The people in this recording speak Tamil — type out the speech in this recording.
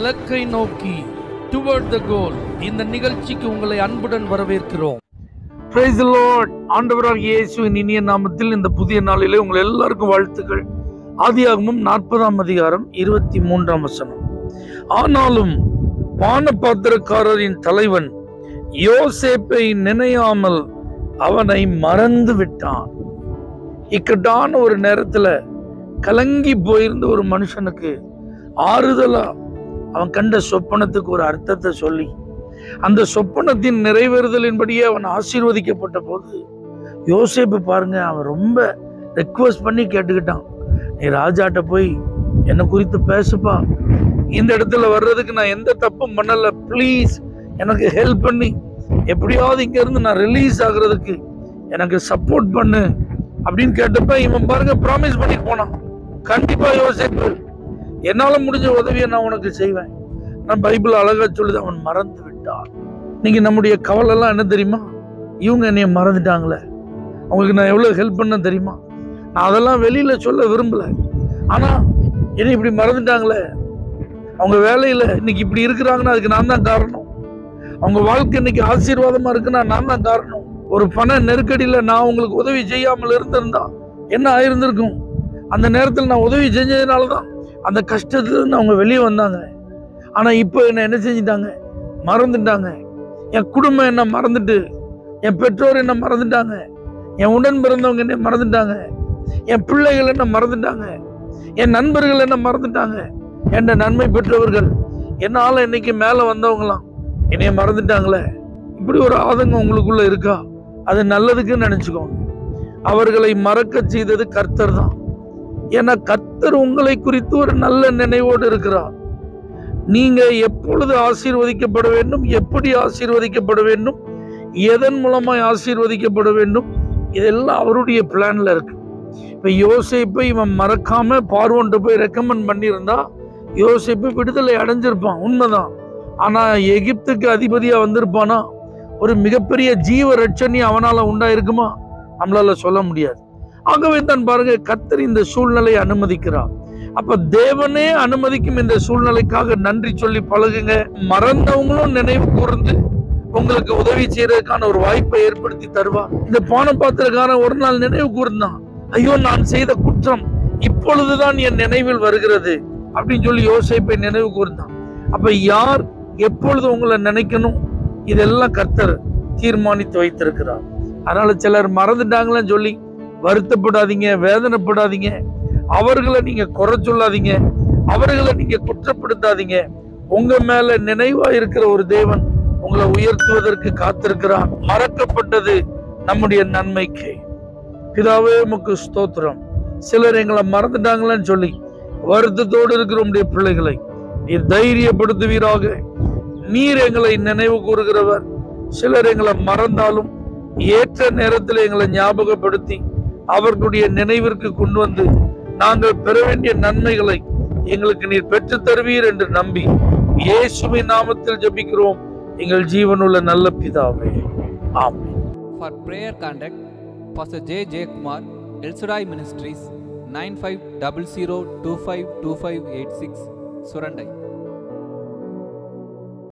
இலக்கை நோக்கி டுவர்ட் த கோல். இந்த நிகழ்ச்சிக்கு உங்களை அன்புடன் வரவேற்கிறோம். Praise the Lord. ஆண்டவராகிய இயேசுவின் இனிய நாமத்தில் இந்த புதிய நாளிலே உங்கள் எல்லாருக்கும் வாழ்த்துக்கள். ஆதியாகமம் 40ஆம் அதிகாரம் 23ஆம் வசனம். ஆனாலும் பானபாத்திரக்காரரின் தலைவன் யோசேப்பை நினையாமல் அவனை மறந்து விட்டான். இக்கட்டான ஒரு நேரத்துல கலங்கி போயிருந்த ஒரு மனுஷனுக்கு ஆறுதலா அவன் கண்ட சொப்பனத்துக்கு ஒரு அர்த்தத்தை சொல்லி அந்த சொப்பனத்தின் நிறைவேறுதலின்படியே அவன் ஆசீர்வதிக்கப்பட்ட போது யோசேப்பு பாருங்க, அவன் ரொம்ப ரெக்வஸ்ட் பண்ணி கேட்டுக்கிட்டான், நீ ராஜாட்ட போய் என்னை குறித்து பேசுப்பா, இந்த இடத்துல வர்றதுக்கு நான் எந்த தப்பும் பண்ணல, ப்ளீஸ் எனக்கு ஹெல்ப் பண்ணி எப்படியாவது இங்க இருந்து நான் ரிலீஸ் ஆகுறதுக்கு எனக்கு சப்போர்ட் பண்ணு அப்படின்னு கேட்டப்ப இவன் பாருங்க ப்ராமிஸ் பண்ணிட்டு போனான். கண்டிப்பா யோசேப்பு, என்னால முடிஞ்ச உதவியை நான் உனக்கு செய்வேன். நான் பைபிள் அழகா சொல்லுது, அவன் மறந்து விட்டான். நீங்க நம்முடைய கவலை எல்லாம் என்ன தெரியுமா? இவங்க என்னைய மறந்துட்டாங்களே, அவங்களுக்கு நான் எவ்வளவு ஹெல்ப் பண்ண தெரியுமா? நான் அதெல்லாம் வெளியில சொல்ல விரும்பல, ஆனா என்னை இப்படி மறந்துட்டாங்களே, அவங்க வேலையில இன்னைக்கு இப்படி இருக்கிறாங்கன்னா அதுக்கு நான் தான் காரணம், அவங்க வாழ்க்கை இன்னைக்கு ஆசீர்வாதமா இருக்குன்னா நான் தான் காரணம். ஒரு பண நெருக்கடியில நான் உங்களுக்கு உதவி செய்யாமல் இருந்திருந்தா என்ன ஆயிருந்திருக்கும்? அந்த நேரத்தில் நான் உதவி செஞ்சதுனாலதான் அந்த கஷ்டத்துல அவங்க வெளியே வந்தாங்க. ஆனா இப்போ என்ன செஞ்சிட்டாங்க? மறந்துட்டாங்க. என் குடும்பம் என்ன மறந்துட்டு, என் பெற்றோர் என்ன மறந்துட்டாங்க, என் உடன் பிறந்தவங்க என்ன மறந்துட்டாங்க, என் பிள்ளைகள் என்ன மறந்துட்டாங்க, என் நண்பர்கள் என்ன மறந்துட்டாங்க, என் நன்மை பெற்றவர்கள் என்னால இன்னைக்கு மேல வந்தவங்களாம் என்னைய மறந்துட்டாங்களே. இப்படி ஒரு ஆதங்கம் உங்களுக்குள்ள இருக்கா? அது நல்லதுக்குன்னு நினைச்சுக்கோங்க. அவர்களை மறக்க செய்தது கர்த்தர் தான். ஏன்னா கர்த்தர் உங்களை குறித்து ஒரு நல்ல நினைவோடு இருக்கிறார். நீங்க எப்பொழுது ஆசீர்வதிக்கப்பட வேண்டும், எப்படி ஆசீர்வதிக்கப்பட வேண்டும், எதன் மூலமாய் ஆசீர்வதிக்கப்பட வேண்டும், இதெல்லாம் அவருடைய பிளான்ல இருக்கு. இப்ப யோசேப்பை இவன் மறக்காம பார்வோன்ட்டு போய் ரெக்கமெண்ட் பண்ணியிருந்தா யோசேப்பு விடுதலை அடைஞ்சிருப்பான், உண்மைதான். ஆனா எகிப்துக்கு அதிபதியா வந்திருப்பானா? ஒரு மிகப்பெரிய ஜீவ ரட்சணி அவனால உண்டாயிருக்குமா? நம்மளால சொல்ல முடியாது. ஆகவே தான் பாருங்க, கர்த்தர் இந்த சூழ்நிலையை அனுமதிக்கிறார். அப்ப தேவனே அனுமதிக்கும் இந்த சூழ்நிலைக்காக நன்றி சொல்லி பழகுங்க. மறந்தவங்களும் நினைவு கூர்ந்து உங்களுக்கு உதவி செய்யறதுக்கான ஒரு வாய்ப்பை ஏற்படுத்தி தருவார். இந்த பானபாத்திரக்காரன் ஒரு நாள் நினைவு கூர்ந்தான், ஐயோ நான் செய்த குற்றம் இப்பொழுதுதான் என் நினைவில் வருகிறது அப்படின்னு சொல்லி யோசேப்பை நினைவு கூர்ந்தான். அப்ப யார் எப்பொழுது உங்களை நினைக்கணும், இதெல்லாம் கர்த்தர் தீர்மானித்து வைத்திருக்கிறார். அதனால சிலர் மறந்துட்டாங்களேன்னு சொல்லி வருத்தப்படாதீங்க, வேதனைப்படாதீங்க, அவர்களை நீங்க குறை சொல்லாதீங்க, அவர்களை நீங்க குற்றப்படுத்தாதீங்க. உங்க மேல நினைவா இருக்கிற ஒரு தேவன் உங்களை உயர்த்துவதற்கு காத்திருக்கிறார். மறக்கப்பட்டது நம்முடைய நன்மைக்கு. பிதாவே உமக்கு ஸ்தோத்திரம். சிலர் எங்களை மறந்துட்டாங்களேன்னு சொல்லி வருத்தத்தோடு இருக்கிற உடைய பிள்ளைகளை நீர் தைரியப்படுத்துவீராக. நீர் எங்களை நினைவு கூறுகிறவர். சிலர் எங்களை மறந்தாலும் ஏற்ற நேரத்தில் எங்களை ஞாபகப்படுத்தி அவர்களுடைய நினைவிற்கு கொண்டு வந்து நாங்கள் பெற வேண்டிய நன்மைகளை எங்களுக்கு நீர் பெற்று தருவீர் என்று நம்பி இயேசுவின் நாமத்தில் ஜெபிக்கிறோம் எங்கள் ஜீவனுள்ள நல்ல பிதாவே, ஆமென். For prayer contact Pastor J. Kumar, El Shaddai Ministries, 9500252586, Surandai.